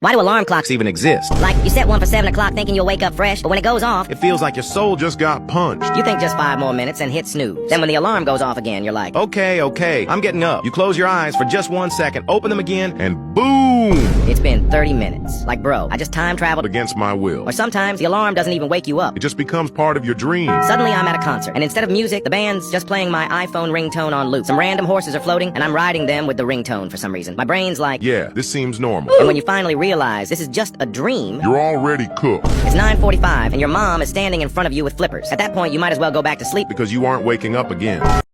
Why do alarm clocks Even exist. like you set one for 7 o'clock thinking you'll wake up fresh, but when it goes off, It feels like your soul just got punched. you think just 5 more minutes and hit snooze. Then when the alarm goes off again, you're like, Okay, I'm getting up. You close your eyes for just 1 second, open them again, and boom! it's been 30 minutes. Like, bro, I just time traveled. Against my will. Or sometimes the alarm doesn't even wake you up. It just becomes part of your dream. Suddenly I'm at a concert, and instead of music, the band's just playing my iPhone ringtone on loop. Some random horses are floating, and I'm riding them with the ringtone for some reason. My brain's like, Yeah, this seems normal. and when you finally realize this is just a dream, You're already cooked. it's 9:45, and your mom is standing in front of you with flippers. At that point, you might as well go back to sleep. Because you aren't waking up again.